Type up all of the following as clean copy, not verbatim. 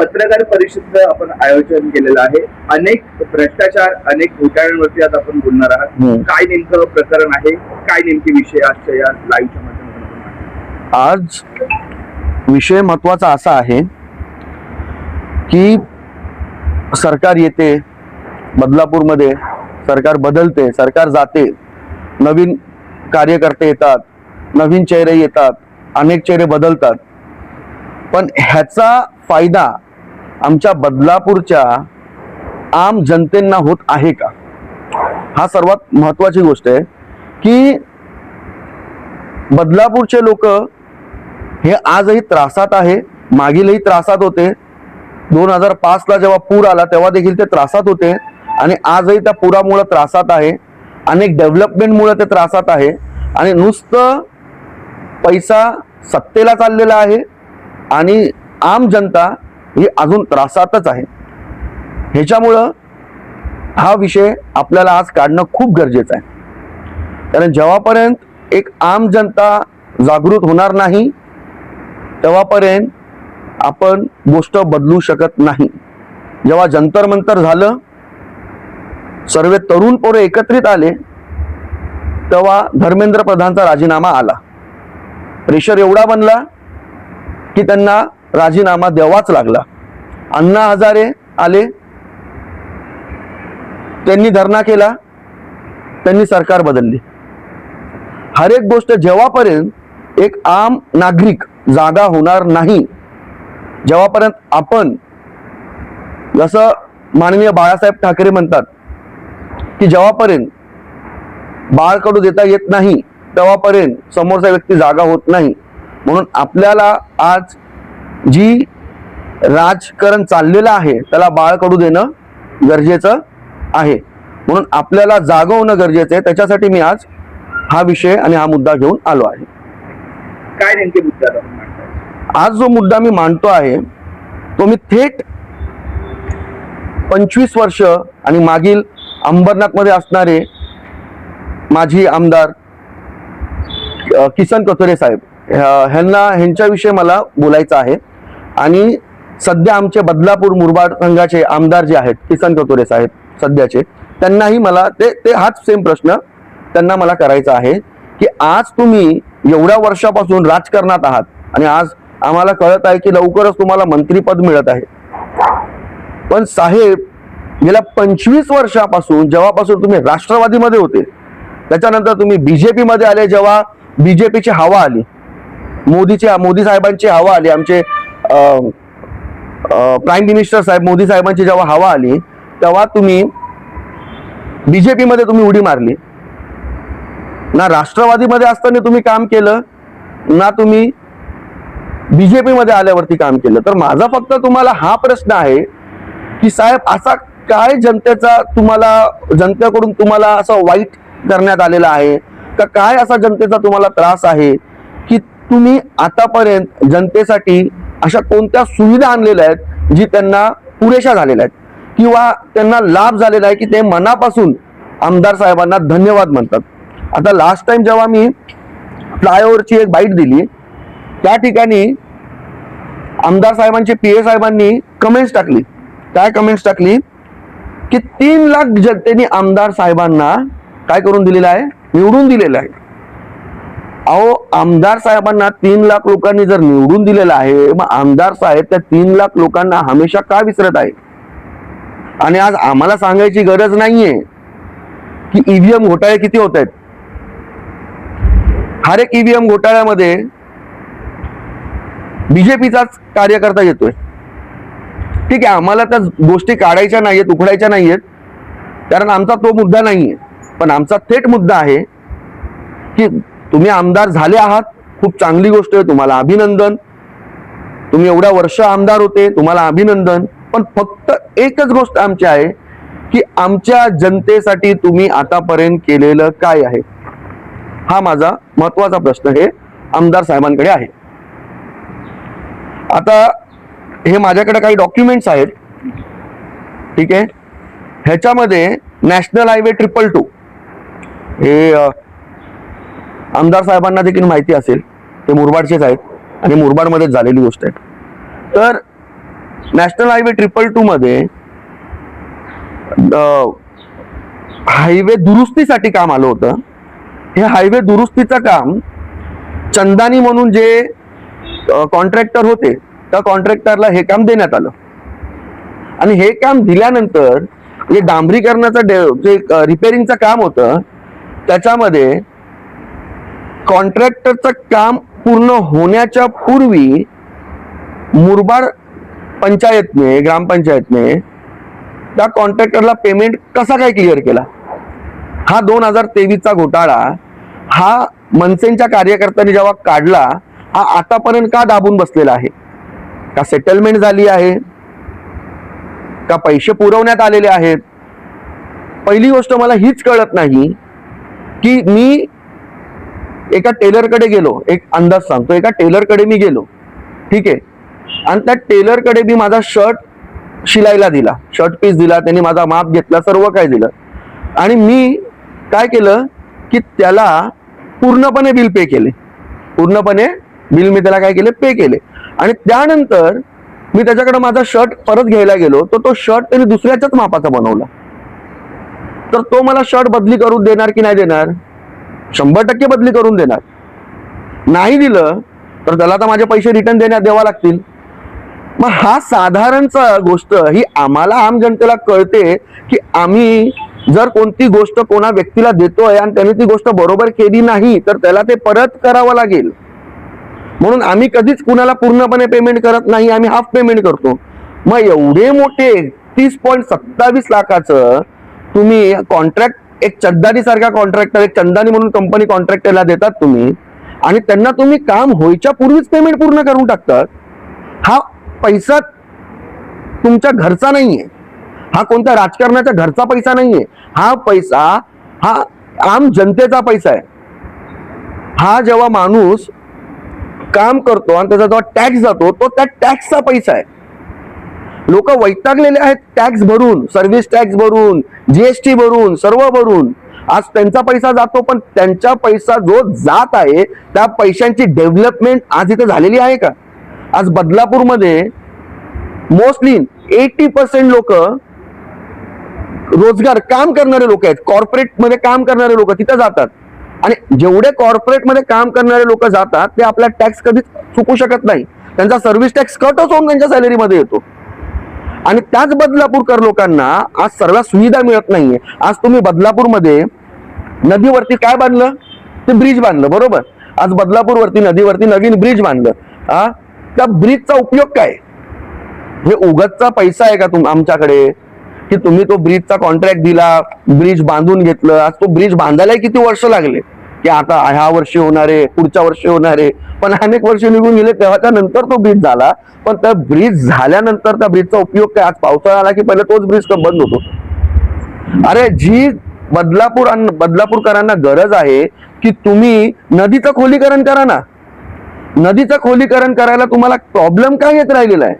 पत्रकार परिषदेचं आपण आयोजन केलेलं आहे. अनेक भ्रष्टाचार, अनेक घोटाळ्यांवरती आज आपण बोलणार आहात. काय नेमकं प्रकरण आहे, काय नेमके विषय आजच्या या लाईव्हच्या माध्यमातून? आज विषय महत्वाचा असा आहे की सरकार येते, बदलापूरमध्ये सरकार बदलते, सरकार जाते, नवीन कार्यकर्ते येतात, नवीन चेहरे येतात, अनेक चेहरे बदलतात, पण ह्याचा फायदा आमच्या बदलापूरच्या आम जनतेंना होत आहे का? हा सर्वात महत्वाची गोष्ट आहे की बदलापूरचे लोक हे आजही त्रासात आहे, मागीलही त्रासात होते. 2005 ला जेव्हा पूर आला तेव्हा देखील ते त्रासात होते आणि आजही त्या पुरामुळे त्रासात आहे. अनेक डेव्हलपमेंटमुळे ते त्रासात आहे आणि नुसतं पैसा सत्तेला चाललेला आहे आणि आम जनता ही अजून त्रासातच आहे. ह्याच्यामुळं हा विषय आपल्याला आज काढणं खूप गरजेचं आहे. कारण जेव्हापर्यंत एक आम जनता जागृत होणार नाही तेव्हापर्यंत आपण गोष्ट बदलू शकत नाही. जेव्हा जंतर मंतर झालं, सर्व तरुण पोरे एकत्रित आले, तेव्हा धर्मेंद्र प्रधानचा राजीनामा आला. प्रेशर एवढा बनला की त्यांना राजीनामा द्यावाच लागला. अण्णा हजारे आले, त्यांनी धरणा केला, त्यांनी सरकार बदलली. हर एक गोष्ट जेव्हापर्यंत एक आम नागरिक जागा होणार नाही, जेव्हापर्यंत आपण, जसं माननीय बाळासाहेब ठाकरे म्हणतात की जेव्हापर्यंत बाळ कडू देता येत नाही तेव्हापर्यंत समोरचा व्यक्ती जागा होत नाही. म्हणून आपल्याला आज जी राजकारण चाललेलं आहे त्याला बाळ कडू देणं गरजेचं आहे. म्हणून आपल्याला जागा होणं गरजेचं आहे. त्याच्यासाठी मी आज हा विषय आणि हा मुद्दा घेऊन आलो आहे. काय नेमके मुद्दा आज जो मुद्दा मी मांडतो आहे तो मी थेट 25 वर्ष आणि मागील अंबरनाथ मध्ये असणारे माजी आमदार किसन कथोरे साहेब ह्यांच्याविषयी मला बोलायचं आहे. आणि सध्या आमचे बदलापूर मुरबाड संघाचे आमदार जे आहेत किसन कथोरे साहेब सध्याचे, त्यांनाही मला ते हाच सेम प्रश्न त्यांना मला करायचा आहे की आज तुम्ही एवढ्या वर्षापासून राजकारणात आहात आणि आज आम्हाला कळत आहे की लवकरच तुम्हाला मंत्रीपद मिळत आहे, पण साहेब गेल्या 25 वर्षापासून जेव्हापासून तुम्ही राष्ट्रवादीमध्ये होते, त्याच्यानंतर तुम्ही बीजेपी मध्ये आले, जेव्हा बीजेपीची हवा आली, मोदी साहेबांची हवा आली, आमचे प्राईम मिनिस्टर साहेब मोदी साहेबांची जेव्हा हवा आली तेव्हा तुम्ही बीजेपी मध्ये तुम्ही उडी मारली. ना राष्ट्रवादीमध्ये असताना तुम्ही काम केलं, ना तुम्ही बीजेपी मध्ये आल्यावरती काम केलं. तर माझा फक्त तुम्हाला हा प्रश्न आहे की साहेब असा काय जनतेकडून तुम्हाला असं वाईट करण्यात आलेलं आहे का? काय असा जनतेचा तुम्हाला त्रास आहे की तुम्ही आतापर्यंत जनतेसाठी अशा कोणत्या सुविधा आणलेल्या आहेत जी त्यांना पुरेशा झालेल्या आहेत किंवा त्यांना लाभ झालेला आहे की ते मनापासून आमदार साहेबांना धन्यवाद म्हणतात. आता लास्ट टाइम जेव्हा मी फ्लायओव्हरची एक बाईट दिली त्या ठिकाणी आमदार साहेबांचे पीए साहेबांनी कमेंट्स टाकली. काय कमेंट्स टाकली की 3 लाख जनतेने आमदार साहेबांना काय करून दिलेलं आहे, निवडून दिलेलं आहे. अहो, आमदार साहेबांना 3 लाख लोकांनी जर निवडून दिलेलं आहे, मग आमदार साहेब त्या 3 लाख लोकांना हमेशा का विसरत आहे? आणि आज आम्हाला सांगायची गरज नाहीये की ईव्हीएम घोटाळे किती होत आहेत. हर एक ईव्हीएम घोटाळ्यामध्ये बीजेपीचाच कार्यकर्ता येतोय. ठीक आहे, आम्हाला त्या गोष्टी काढायच्या नाहीयेत, उखडायच्या नाहीयेत, कारण आमचा तो मुद्दा नाहीये. पण आमचा थेट मुद्दा आहे की तुम्ही आमदार झाले आहात, खूप चांगली गोष्ट आहे, तुम्हाला अभिनंदन. तुम्ही एवढ्या वर्ष आमदार होते, तुम्हाला अभिनंदन. पण फक्त एकच गोष्ट आमची आहे की आमच्या जनतेसाठी तुम्ही आतापर्यंत केलेलं काय आहे? हा माझा महत्वाचा प्रश्न हे आमदार साहेबांकडे आहे. आता हे माझ्याकडे काही डॉक्युमेंट्स आहेत, ठीक आहे. ह्याच्यामध्ये नॅशनल हायवे 222 हे आमदार साहेबांना देखील माहिती असेल, ते मुरबाडचेच आहेत आणि मुरबाडमध्येच झालेली गोष्ट आहे. तर नॅशनल हायवे 222 मध्ये हायवे दुरुस्तीसाठी काम आलं होतं. हे हायवे दुरुस्तीचं काम चंदानी म्हणून जे कॉन्ट्रॅक्टर होते त्या कॉन्ट्रॅक्टरला हे काम देण्यात आलं. आणि हे काम दिल्यानंतर जे डांबरीकरणाचं जे रिपेअरिंगचं काम होतं त्याच्यामध्ये कॉन्ट्रॅक्टरचं काम पूर्ण होण्याच्या पूर्वी मुरबाड पंचायतने ग्रामपंचायतने त्या कॉन्ट्रॅक्टरला पेमेंट कसा काय क्लिअर केला. हा 2023चा घोटाळा हा मनसेच्या कार्यकर्त्यांनी जेव्हा काढला हा आतापर्यंत का दाबून बसलेला आहे. का सेटलमेंट झाली आहे का पैसे पुरवण्यात आलेले आहेत. पहिली गोष्ट मला हीच कळत नाही की मी एका टेलरकडे गेलो, एक अंदाज सांगतो, एका टेलरकडे मी गेलो, ठीक आहे, आणि त्या टेलरकडे मी माझा शर्ट शिलाईला दिला, शर्ट पीस दिला, त्यांनी माझा माप घेतला, सर्व काय दिलं, आणि मी काय केलं की त्याला पूर्णपणे बिल पे केले. पूर्णपणे बिल मी त्याला काय केले, पे केले. आणि त्यानंतर मी त्याच्याकडे माझा शर्ट परत घ्यायला गेलो तर तो शर्ट त्याने दुसऱ्याच्याच मापाचा बनवला. तर तो मला शर्ट बदली करून देणार की नाही देणार. 100% बदली करून देणार. नाही दिलं तर त्याला तर माझे पैसे रिटर्न द्यावा लागतील. मग हा साधारणचा गोष्ट ही आम्हाला आम जनतेला कळते की आम्ही जर कोणती गोष्ट कोणा व्यक्तीला देतोय आणि त्याने ती गोष्ट बरोबर केली नाही तर त्याला ते परत करावं लागेल. म्हणून आम्ही कधीच कुणाला पूर्णपणे पेमेंट करत नाही, आम्ही हाफ पेमेंट करतो. मग एवढे मोठे 30.27 लाखाचं तुम्ही कॉन्ट्रॅक्ट एक चंदानी सारखा कॉन्ट्रॅक्टर, एक चंदानी म्हणून कंपनी कॉन्ट्रॅक्टरला देतात तुम्ही आणि त्यांना तुम्ही काम व्हायच्या पूर्वीच पेमेंट पूर्ण करून टाकतात. हा पैसा तुमच्या घरचा नाहीये, हा कोणत्या राजकारणाच्या घरचा पैसा नाहीये. हा पैसा हा आम जनतेचा पैसा आहे. हा जेव्हा माणूस काम करतो आणि त्याचा जेव्हा टॅक्स जातो तो त्या टॅक्सचा पैसा आहे. लोक वैतागलेले आहेत टॅक्स भरून, सर्व्हिस टॅक्स भरून, जीएसटी भरून, सर्व भरून. आज त्यांचा पैसा जातो, पण त्यांचा पैसा जो जात आहे त्या पैशांची डेव्हलपमेंट आज इथे झालेली आहे का. आज बदलापूरमध्ये मोस्टली 80% लोक रोजगार काम करणारे लोक आहेत, कॉर्पोरेट मध्ये काम करणारे लोक तिथे जातात. आणि जेवढे कॉर्पोरेट मध्ये काम करणारे लोक जातात ते आपला टॅक्स कधीच चुकू शकत नाही. त्यांचा सर्व्हिस टॅक्स कटच होऊन त्यांच्या सॅलरीमध्ये येतो. आणि त्याच बदलापूरकर लोकांना आज सर्व सुविधा मिळत नाहीये. आज तुम्ही बदलापूरमध्ये नदीवरती काय बांधलं, ते ब्रिज बांधलं, बरोबर. आज बदलापूरवरती नदीवरती नवीन ब्रिज बांधलं. त्या ब्रिजचा उपयोग काय. हे उगतचा पैसा आहे का आमच्याकडे की तुम्ही तो ब्रिजचा कॉन्ट्रॅक्ट दिला, ब्रिज बांधून घेतलं. आज तो ब्रिज बांधायला किती वर्ष लागले की आता ह्या वर्षी होणारे, पुढच्या वर्षी होणारे, पण अनेक वर्ष निघून गेले तेव्हाच्या नंतर तो ब्रिज झाला. पण त्या ब्रिज झाल्यानंतर त्या ब्रिजचा उपयोग काय. आज पावसाळा आला की पहिले तोच ब्रिज बंद होतो. अरे जी बदलापूरकरांना गरज आहे की तुम्ही नदीचं खोलीकरण करा ना. नदीचं खोलीकरण करायला तुम्हाला प्रॉब्लेम काय येत राहिलेला आहे.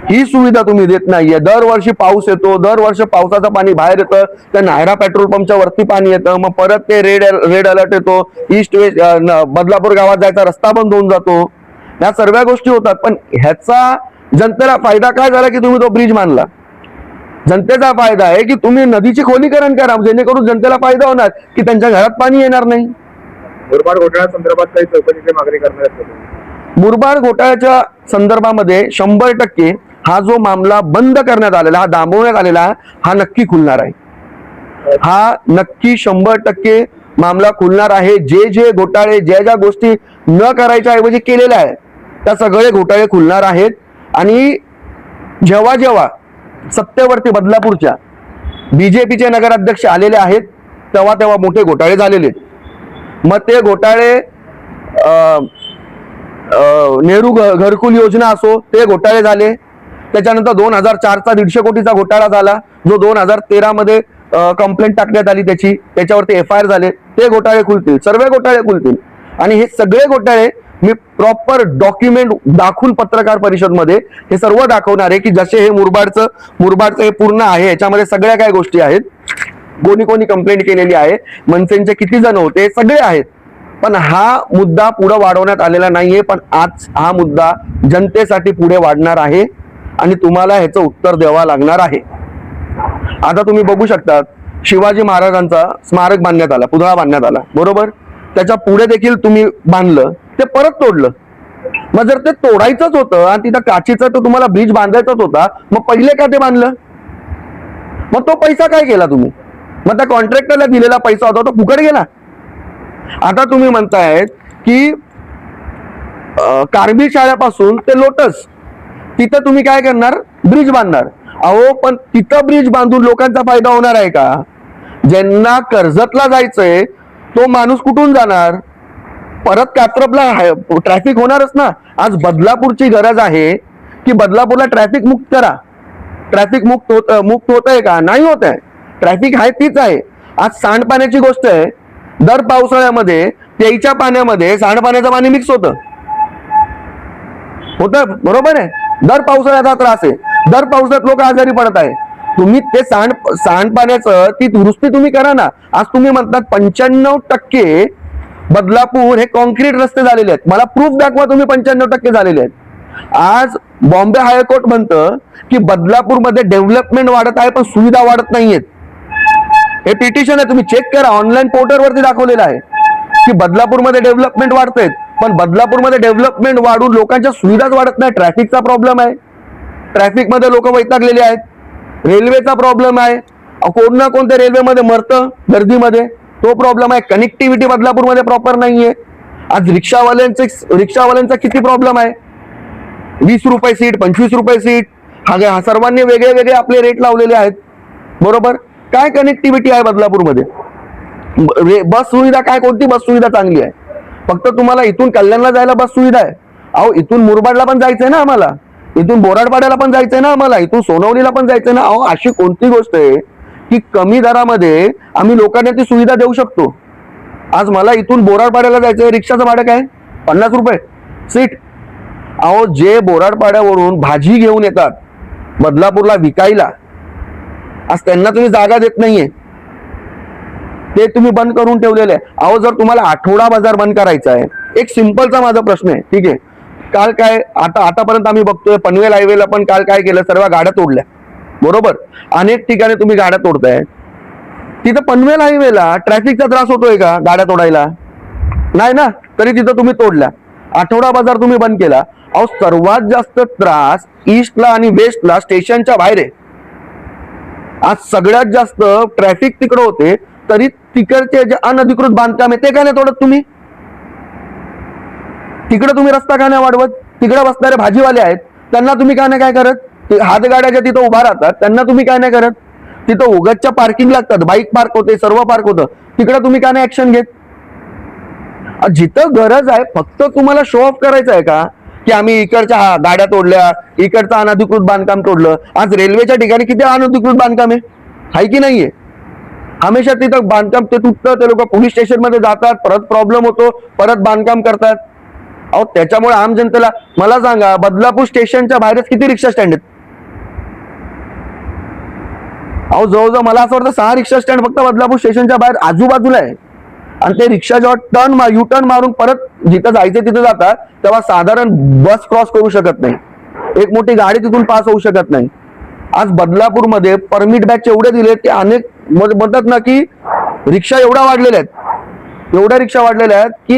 ही सुविधा तुम्ही देत नाहीये. दरवर्षी पाऊस येतो, दरवर्षी पावसाचं पाणी बाहेर येतं, त्या नायरा पेट्रोल पंपच्या वरती पाणी येतं, मग परत ते रेड अलर्ट येतो, ईस्ट वेस्ट बदलापूर गावात जायचा रस्ता बंद होऊन जातो. या सर्व गोष्टी होतात. पण ह्याचा जनतेला फायदा काय झाला की तुम्ही तो ब्रिज बांधला. जनतेचा फायदा आहे की तुम्ही नदीची खोलीकरण करा, जेणेकरून जनतेला फायदा होणार की त्यांच्या घरात पाणी येणार नाही. मुरबाड घोटाळ्या संदर्भात काही चौकशीची मागणी करणार आहेत. मुरबाड घोटाळ्याच्या संदर्भामध्ये 100% हा जो मामला बंद करण्यात आलेला, हा दाबवण्यात आलेला, हा नक्की खुलणार आहे. हा नक्की 100% मामला खुलणार आहे. जे घोटाळे, ज्या गोष्टी न करायच्या ऐवजी केलेल्या आहेत त्या सगळे घोटाळे खुलणार आहेत. आणि जेव्हा सत्तेवरती बदलापूरच्या बीजेपीचे नगराध्यक्ष आलेले आहेत तेव्हा मोठे घोटाळे झालेले. मग ते घोटाळे नेहरू घरकुल योजना असो, ते घोटाळे झाले. त्याच्यानंतर 2004चा 150 कोटीचा घोटाळा झाला, जो 2013 मध्ये कंप्लेंट टाकण्यात आली, त्याच्यावरती FIR झाले. ते घोटाळे खुलतील, सर्व घोटाळे खुलतील. आणि हे सगळे घोटाळे मी प्रॉपर डॉक्युमेंट दाखवून पत्रकार परिषद मध्ये हे सर्व दाखवणार आहे की जसे हे मुरबाडचं हे पूर्ण आहे, याच्यामध्ये सगळ्या काय गोष्टी आहेत, कोणी कंप्लेंट केलेली आहे, मनसेचे किती जण होते, सगळे आहेत. पण हा मुद्दा पुढे वाढवण्यात आलेला नाहीये. पण आज हा मुद्दा जनतेसाठी पुढे वाढणार आहे. आणि तुम्हाला ह्याचं उत्तर द्यावं लागणार आहे. आता तुम्ही बघू शकतात, शिवाजी महाराजांचा स्मारक बांधण्यात आला, पुतळा बांधण्यात आला, बरोबर. त्याच्या पुढे देखील तुम्ही बांधलं, ते परत तोडलं. मग जर ते तोडायचंच होतं आणि तिथं काचीचा तर तुम्हाला ब्रिज बांधायचाच होता, मग पहिले का ते बांधलं? मग तो पैसा काय केला तुम्ही? मग त्या कॉन्ट्रॅक्टरला दिलेला पैसा होता तो फुकट गेला. आता तुम्ही म्हणतायत की कारबीर शाळेपासून ते लोटस तिथं तुम्ही काय करणार? ब्रिज बांधणार. अहो, पण तिथं ब्रिज बांधून लोकांचा फायदा होणार आहे का? ज्यांना कर्जतला जायचंय तो माणूस कुठून जाणार? परत कात्रपला ट्रॅफिक होणारच ना. आज बदलापूरची गरज आहे की बदलापूरला ट्रॅफिक मुक्त करा. ट्रॅफिक मुक्त होत आहे का? नाही होत आहे. ट्रॅफिक आहे तीच आहे. आज सांडपाण्याची गोष्ट आहे. दर पावसाळ्यामध्ये प्यायच्या पाण्यामध्ये सांडपाण्याचं पाणी मिक्स होतं, बरोबर आहे. दर पावसाळ्याचा त्रास आहे. दर पावसाळ्यात लोक आजारी पडत आहे. तुम्ही ते सांडपाण्याचं ती दुरुस्ती तुम्ही करा ना. आज तुम्ही म्हणतात 95% बदलापूर हे कॉन्क्रीट रस्ते झालेले आहेत. मला प्रूफ दाखवा तुम्ही 95% झालेले आहेत. आज बॉम्बे हायकोर्ट म्हणतं की बदलापूरमध्ये डेव्हलपमेंट वाढत आहे पण सुविधा वाढत नाहीयेत. हे पिटिशन आहे, तुम्ही चेक करा. ऑनलाईन पोर्टलवरती दाखवलेलं आहे की बदलापूरमध्ये डेव्हलपमेंट वाढतंय, पण बदलापूरमध्ये डेव्हलपमेंट वाढून लोकांच्या सुविधाच वाढत नाही. ट्रॅफिकचा प्रॉब्लेम आहे, ट्रॅफिकमध्ये लोक वैतागलेले आहेत. रेल्वेचा प्रॉब्लेम आहे, कोण ना कोणत्या रेल्वेमध्ये मरतं गर्दीमध्ये, तो प्रॉब्लेम आहे. कनेक्टिव्हिटी बदलापूरमध्ये प्रॉपर नाहीये. आज रिक्षावाल्यांचा किती प्रॉब्लेम आहे. 20 रुपये सीट, 25 रुपये सीट, हा सर्वांनी वेगळे वेगळे आपले रेट लावलेले आहेत, बरोबर. काय कनेक्टिव्हिटी आहे बदलापूरमध्ये? बस सुविधा काय? कोणती बस सुविधा चांगली आहे? फक्त तुम्हाला इथून कल्याणला जायला बस सुविधा आहे. अहो, इथून मुरबाडला पण जायचंय ना आम्हाला, इथून बोराडपाड्याला पण जायचंय ना आम्हाला, इथून सोनवलीला पण जायचंय ना. अहो, अशी कोणती गोष्ट आहे की कमी दरामध्ये आम्ही लोकांना ती सुविधा देऊ शकतो? आज मला इथून बोराडपाड्याला जायचंय, रिक्षाचं भाडं काय? 50 रुपये सीट. अहो, जे बोराडपाड्यावरून भाजी घेऊन येतात बदलापूरला विकायला, आज त्यांना तुम्ही जागा देत नाहीये, ते तुम्ही बंद करून ठेवलेले आहे. अहो, जर तुम्हाला आठवडा बाजार बंद करायचा आहे, एक सिंपलचा माझा प्रश्न आहे, ठीक आहे. काल काय आतापर्यंत आम्ही बघतोय पनवेल हायवेला पण काल काय केलं, सर्व गाड्या तोडल्या, बरोबर. अनेक ठिकाणी तुम्ही गाड्या तोडताय. तिथं पनवेल हायवेला ट्रॅफिकचा त्रास होतोय का गाड्या तोडायला? नाही ना, तरी तिथं तुम्ही तोडल्या. आठवडा बाजार तुम्ही बंद केला. अहो, सर्वात जास्त त्रास ईस्टला आणि वेस्टला स्टेशनच्या बाहेर आहे. आज सगळ्यात जास्त ट्रॅफिक तिकडे होते, तरी तिकडचे जे अनधिकृत बांधकाम आहे ते काय नाही तोडत तुम्ही? तिकडे तुम्ही रस्ता का नाही वाढवत? तिकडे बसणारे भाजीवाले आहेत त्यांना तुम्ही का नाही काय करत? हातगाड्याच्या तिथं उभा राहतात त्यांना तुम्ही काय नाही करत? तिथं उगाचच्या पार्किंग लागतात, बाईक पार्क होते, सर्व पार्क होतं, तिकडे तुम्ही का नाही ऍक्शन घेत? जिथं गरज आहे फक्त तुम्हाला शो ऑफ करायचं आहे का की आम्ही इकडच्या गाड्या तोडल्या, इकडचं अनधिकृत बांधकाम तोडलं. आज रेल्वेच्या ठिकाणी किती अनधिकृत बांधकाम आहे की नाहीये? हमेशा तिथं बांधकाम ते तुटतं, ते लोक पोलीस स्टेशन मध्ये जातात, परत प्रॉब्लेम होतो, परत बांधकाम करतात. अहो, त्याच्यामुळे आम जनतेला मला सांगा, बदलापूर स्टेशनच्या बाहेरच किती रिक्षा स्टँड आहेत? अहो, जवळजवळ मला असं वाटतं 6 रिक्षा स्टँड फक्त बदलापूर स्टेशनच्या बाहेर आजूबाजूला आहे. आणि ते रिक्षा जेव्हा यू टर्न मारून परत जिथं जायचं तिथं जातात, तेव्हा साधारण बस क्रॉस करू शकत नाही, एक मोठी गाडी तिथून पास होऊ शकत नाही. आज बदलापूरमध्ये परमिट बॅच एवढे दिले की अनेक म्हणतात ना की रिक्षा एवढ्या वाढलेल्या आहेत की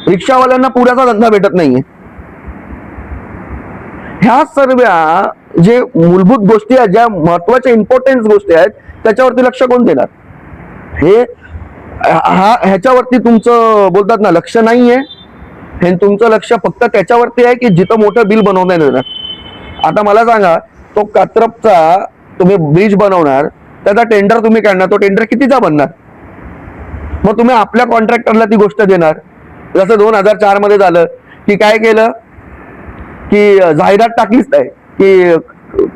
रिक्षावाल्यांना पुऱ्याचा धंदा भेटत नाहीये. ह्या सर्व जे मूलभूत गोष्टी आहेत, ज्या महत्वाच्या इम्पॉर्टन्स गोष्टी आहेत, त्याच्यावरती लक्ष कोण देणार? ह्याच्यावरती तुमचं बोलतात ना लक्ष नाहीये. हे तुमचं लक्ष फक्त त्याच्यावरती आहे की जिथं मोठं बिल बनवण्यात येणार. आता मला सांगा, तो कात्रपचा तुम्ही ब्रिज बनवणार, त्याचा टेंडर तुम्ही काढणार, तो टेंडर कितीचा बनणार? मग तुम्ही आपल्या कॉन्ट्रॅक्टरला ती गोष्ट देणार. जसं 2004 मध्ये झालं की काय केलं की जाहिरात टाकलीच नाही की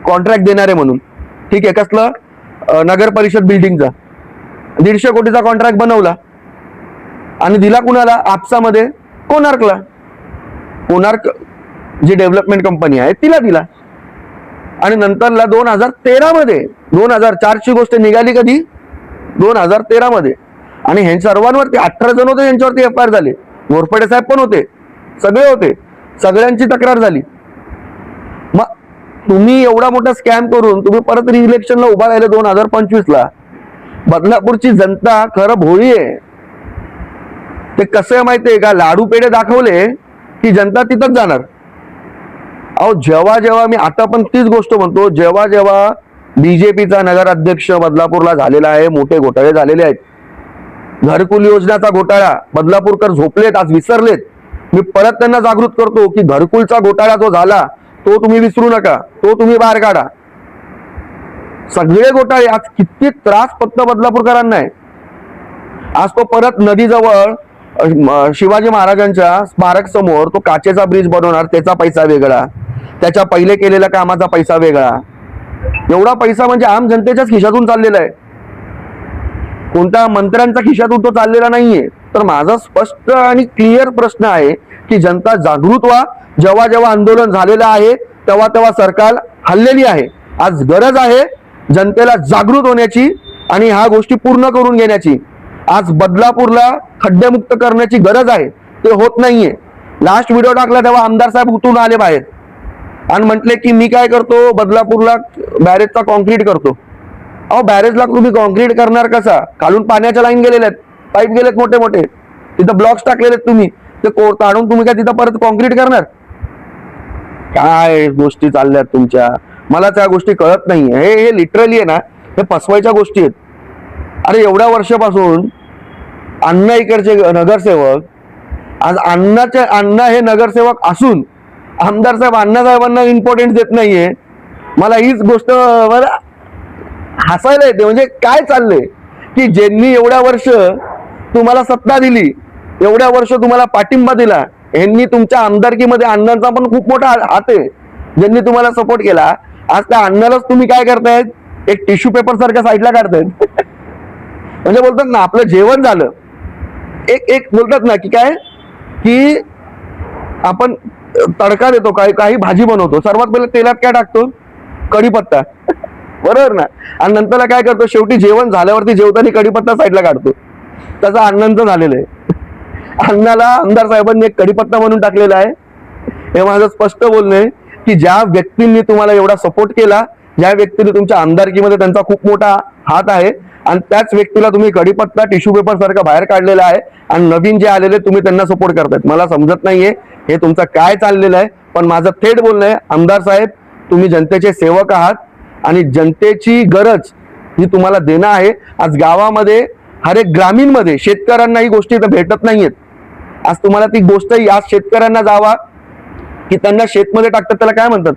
कॉन्ट्रॅक्ट देणार आहे म्हणून, ठीक आहे. कसलं? नगर परिषद बिल्डिंगचा 150 कोटीचा कॉन्ट्रॅक्ट बनवला आणि दिला कुणाला? आपसामध्ये कोणार्कला. कोणार्क जी डेव्हलपमेंट कंपनी आहे तिला दिला. आणि नंतरला 2013 मध्ये 2004ची गोष्ट निघाली कधी? 2013 मध्ये. आणि ह्या सर्वांवरती 18 जण होते, यांच्यावरती FIR झाले. घोरपडे साहेब पण होते, सगळे होते, सगळ्यांची तक्रार झाली. मग तुम्ही एवढा मोठा स्कॅम करून तुम्ही परत रिइलेक्शनला उभा राहिले 2025ला. बदलापूरची जनता खरं भोळी आहे. ते कसं आहे माहितीये का, लाडू पेढे दाखवले की जनता तिथंच जाणार. अहो जेव्हा जेव्हा मी आता पण तीच गोष्ट म्हणतो, जेव्हा जेव्हा बीजेपीचा नगराध्यक्ष बदलापूरला झालेला आहे, मोठे घोटाळे झालेले आहेत. घरकुल योजनेचा घोटाळा, बदलापूरकर झोपलेत, आज विसरलेत. मी परत त्यांना जागृत करतो की घरकुलचा घोटाळा जो झाला तो तुम्ही विसरू नका, तो तुम्ही बाहेर काढा. सगळे घोटाळे आज किती त्रास फक्त बदलापूरकरांना आहे. आज तो परत नदीजवळ शिवाजी महाराजांच्या स्मारक समोर तो काचेचा ब्रिज बनवणार, त्याचा पैसा वेगळा, त्याच्या पहिले केलेल्या कामाचा पैसा वेगळा. एवढा पैसा म्हणजे आम जनतेच्याच खिशातून चाललेला आहे, कोणत्या मंत्र्यांच्या खिशातून तो चाललेला नाहीये. तर माझा स्पष्ट आणि क्लिअर प्रश्न आहे की जनता जागृत व्हा. जेव्हा जेव्हा आंदोलन झालेलं आहे तेव्हा तेव्हा सरकार हल्लेली आहे. आज गरज आहे जनतेला जागृत होण्याची आणि ह्या गोष्टी पूर्ण करून घेण्याची. आज बदलापूरला खड्डेमुक्त करण्याची गरज आहे, ते होत नाहीये. लास्ट व्हिडिओ टाकला तेव्हा आमदार साहेब उठून आले बाहेर आणि म्हटले की मी काय करतो, बदलापूरला बॅरेजचा कॉन्क्रीट करतो. अहो बॅरेजला तुम्ही कॉन्क्रीट करणार कसा, खालून पाण्याच्या लाईन गेलेल्या आहेत, पाईप गेलेत मोठे मोठे, तिथं ब्लॉक्स टाकलेले आहेत, तुम्ही ते काढून तुम्ही काय तिथं परत कॉन्क्रीट करणार? काय गोष्टी चालल्यात तुमच्या, मला त्या गोष्टी कळत नाहीये. हे लिटरली आहे ना, हे फसवायच्या गोष्टी आहेत. अरे एवढ्या वर्षापासून अण्णा इकडचे नगरसेवक, आज अण्णा हे नगरसेवक असून आमदार साहेब अण्णासाहेबांना इम्पॉर्टन्स देत नाहीये. मला हीच गोष्ट मला हसायला येते. म्हणजे काय चाललंय की ज्यांनी एवढ्या वर्ष तुम्हाला सत्ता दिली, एवढ्या वर्ष तुम्हाला पाठिंबा दिला, यांनी तुमच्या आमदारकीमध्ये अण्णांचा पण खूप मोठा हात आहे. ज्यांनी तुम्हाला सपोर्ट केला, आज त्या अण्णालाच तुम्ही काय करतायत, एक टिश्यू पेपर सारख्या साईडला काढतायत. म्हणजे बोलतात ना आपलं जेवण झालं, एक बोलतात ना की काय की आपण तडका देतो, काही भाजी बनवतो, सर्वात पहिले तेलात काय टाकतो, कढीपत्ता, बरोबर ना, आणि नंतरला काय करतो, शेवटी जेवण झाल्यावरती जेवताना कढीपत्ता साईडला काढतो. तसं अण्णांचं झालेलं आहे. अण्णाला आमदार साहेबांनी एक कढीपत्ता म्हणून टाकलेला आहे. हे माझं स्पष्ट बोलणं आहे की ज्या व्यक्तींनी तुम्हाला एवढा सपोर्ट केला, ज्या व्यक्तीने तुमच्या आमदारकीमध्ये त्यांचा खूप मोठा हात आहे, आणि त्याच व्यक्तीला तुम्ही कढीपत्ता टिश्यू पेपर सारखा बाहेर काढलेला आहे, आणि नवीन जे आलेले तुम्ही त्यांना सपोर्ट करतायत. मला समजत नाहीये हे तुमचं काय चाललेलं आहे. पण माझं थेट बोलणं आहे, आमदार साहेब तुम्ही जनतेचे सेवक आहात आणि जनतेची गरज ही तुम्हाला देणं आहे. आज गावामध्ये हर एक ग्रामीणमध्ये शेतकऱ्यांना ही गोष्टी इथं भेटत नाहीयेत. आज तुम्हाला ती गोष्ट आज शेतकऱ्यांना जावा की त्यांना शेतमध्ये टाकतात, त्याला काय म्हणतात,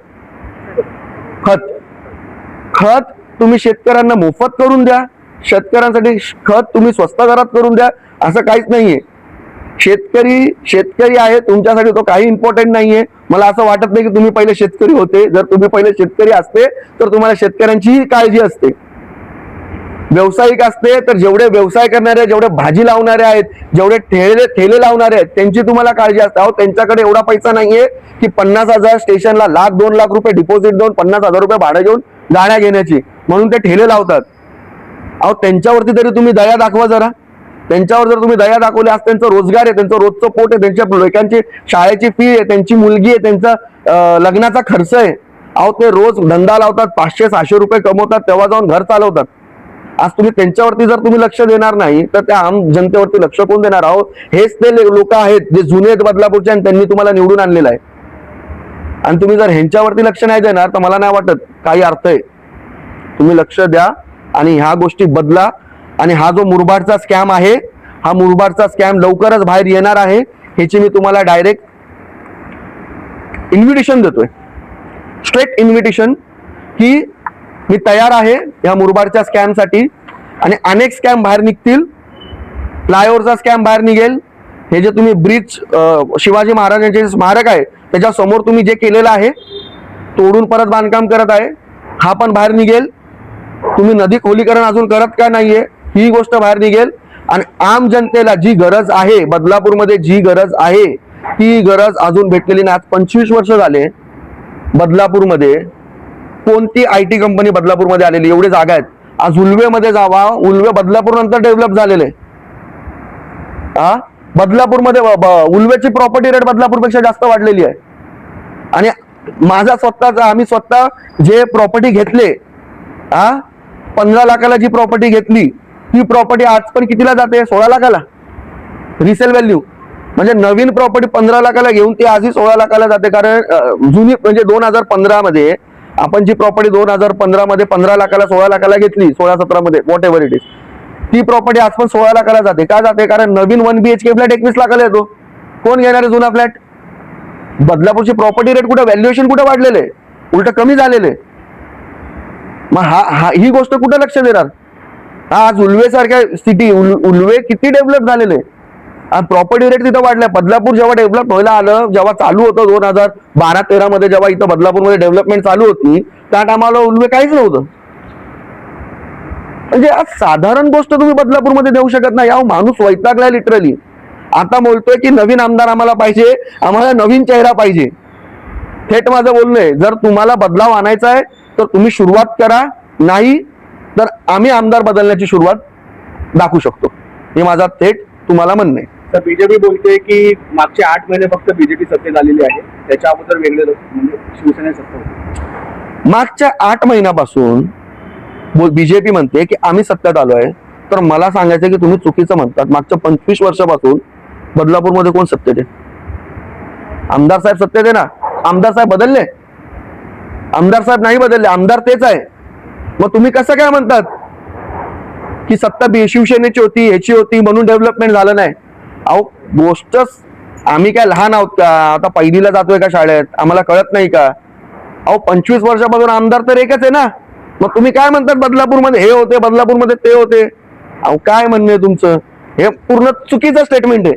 खत तुम्ही शेतकऱ्यांना मोफत करून द्या. शेतकऱ्यांसाठी खत तुम्ही स्वस्त दरात करून द्या. असं काहीच नाहीये. शेतकरी आहे तुमच्यासाठी, तो काही इम्पॉर्टंट नाहीये. मला असं वाटत नाही की तुम्ही पहिले शेतकरी होते. जर तुम्ही पहिले शेतकरी असते तर तुम्हाला शेतकऱ्यांचीही काळजी असते. व्यावसायिक असते तर जेवढे व्यवसाय करणारे, जेवढे भाजी लावणारे आहेत, जेवढे ठेले लावणारे आहेत, त्यांची तुम्हाला काळजी असते. अहो त्यांच्याकडे एवढा पैसा नाहीये की 50,000 स्टेशनला 1,00,000-2 लाख रुपये डिपॉझिट देऊन 50,000 रुपये भाडं घेऊन गाड्या घेण्याची, म्हणून ते ठेले लावतात. अहो त्यांच्यावरती तरी तुम्ही दया दाखवा जरा. त्यांच्यावर जर तुम्ही दया दाखवली, आज त्यांचा रोजगार आहे, त्यांचं रोजचं पोट आहे, त्यांच्या लोकांची शाळेची फी आहे, त्यांची मुलगी आहे, त्यांचा लग्नाचा खर्च आहे. अहो ते रोज धंदा लावतात, 500-600 रुपये कमवतात, तेव्हा जाऊन घर चालवतात. आज तुम्ही त्यांच्यावरती जर तुम्ही लक्ष देणार नाही तर त्या आम जनतेवरती लक्ष कोण देणार? अहो हेच ते लोक आहेत जे जुने आहेत बदलापूरचे, आणि त्यांनी तुम्हाला निवडून आणलेलं आहे. आणि तुम्ही जर ह्यांच्यावरती लक्ष नाही देणार तर मला नाही वाटत काही अर्थ आहे. तुम्ही लक्ष द्या आणि ह्या गोष्टी बदला. आणि हा जो मुरबाडचा स्कॅम आहे, हा मुरबाडचा स्कॅम लवकरच बाहेर येणार आहे, ह्याची मी तुम्हाला डायरेक्ट इन्व्हिटेशन देतोय, स्ट्रेट इन्व्हिटेशन, की मी तयार आहे या मुरबाडच्या स्कॅम साठी. आणि अनेक स्कॅम बाहेर निघतील. फ्लायओव्हरचा स्कॅम बाहेर निघेल. हे जे तुम्ही ब्रिज शिवाजी महाराजांचे स्मारक आहे त्याच्या समोर तुम्ही जे केलेलं आहे, तोडून परत बांधकाम करत आहे, हा पण बाहेर निघेल. तुम्ही नदी खोलीकरण अजून करत का नाहीये, ही गोष्ट बाहेर निघेल. आणि आम जनतेला जी गरज आहे, बदलापूरमध्ये जी गरज आहे, ती गरज अजून भेटलेली नाही. आज 25 वर्ष झाले बदलापूरमध्ये कोणती IT कंपनी बदलापूरमध्ये आलेली, एवढे जागा आहेत. आज उल्वेमध्ये जावा, उल्वे बदलापूर नंतर डेव्हलप झालेले. बदलापूरमध्ये उल्वेची प्रॉपर्टी रेट बदलापूरपेक्षा जास्त वाढलेली आहे. आणि माझा स्वतःचा, आम्ही स्वतः जे प्रॉपर्टी घेतले, 15 लाखाला जी प्रॉपर्टी घेतली, ती प्रॉपर्टी आज पण कितीला जाते? 16 लाखाला रिसेल व्हॅल्यू. म्हणजे नवीन प्रॉपर्टी 15 लाखाला घेऊन ती आजही 16 लाखाला जाते. कारण जुनी म्हणजे 2015 मध्ये आपण जी प्रॉपर्टी 2015 मध्ये 15 लाखाला 16 लाखाला घेतली, 16-17 मध्ये वॉट एव्हर इट इज, ती प्रॉपर्टी आज पण 16 लाखाला जाते. का जाते? कारण नवीन 1 BHK फ्लॅट 21 लाखाला येतो. कोण घेणार आहे जुना फ्लॅट? बदलापूरची प्रॉपर्टी रेट कुठे, व्हॅल्युएशन कुठे वाढलेले, उलट कमी झालेले. मग ही गोष्ट कुठे लक्ष देणार? आज उल्वे सारख्या सिटी, उल्वे किती डेव्हलप झालेले, प्रॉपर्टी रेट तिथं वाढलाय. बदलापूर जेव्हा डेव्हलप व्हायला आलं, जेव्हा चालू होतं 2012-13 मध्ये, जेव्हा इथं बदलापूरमध्ये डेव्हलपमेंट चालू होती, त्या टायमाला उल्वे काहीच नव्हतं. म्हणजे आज साधारण गोष्ट तुम्ही बदलापूरमध्ये देऊ शकत नाही. अहो माणूस वैतागलाय लिटरली. आता बोलतोय की नवीन आमदार आम्हाला पाहिजे, आम्हाला नवीन चेहरा पाहिजे. थेट माझं बोलणं आहे, जर तुम्हाला बदलाव आणायचा आहे तर तुम्ही सुरुवात करा, नाही तर आम्ही आमदार बदलण्याची सुरुवात दाखवू शकतो. हे माझा थेट तुम्हाला म्हणणं आहे. तर बीजेपी बोलते की मागचे 8 महिने फक्त बीजेपी सत्तेत आलेली आहे, त्याच्या अगोदर वेगळे लोक म्हणजे शिवसेनेत सत्ता होती. मागच्या 8 महिन्यापासून बीजेपी म्हणते की आम्ही सत्तेत आलोय, तर मला सांगायचं की तुम्ही चुकीचं म्हणतात. मागच्या 25 वर्षापासून बदलापूरमध्ये कोण सत्तेत आहे? आमदार साहेब सत्तेत आहे ना. आमदार साहेब बदलले? आमदार साहेब नाही बदलले, आमदार तेच आहे. मग तुम्ही कसं काय म्हणतात की सत्ता शिवसेनेची होती, ह्याची होती म्हणून डेव्हलपमेंट झालं नाही? अहो गोष्टच, आम्ही काय लहान आहोत का? आता पहिलीला जातोय का शाळेत? आम्हाला कळत नाही का? अहो 25 वर्षापासून आमदार तर एकच आहे ना. मग तुम्ही काय म्हणतात बदलापूरमध्ये हे होते, बदलापूरमध्ये ते होते? अहो काय म्हणणं आहे तुमचं? हे पूर्ण चुकीचं स्टेटमेंट आहे.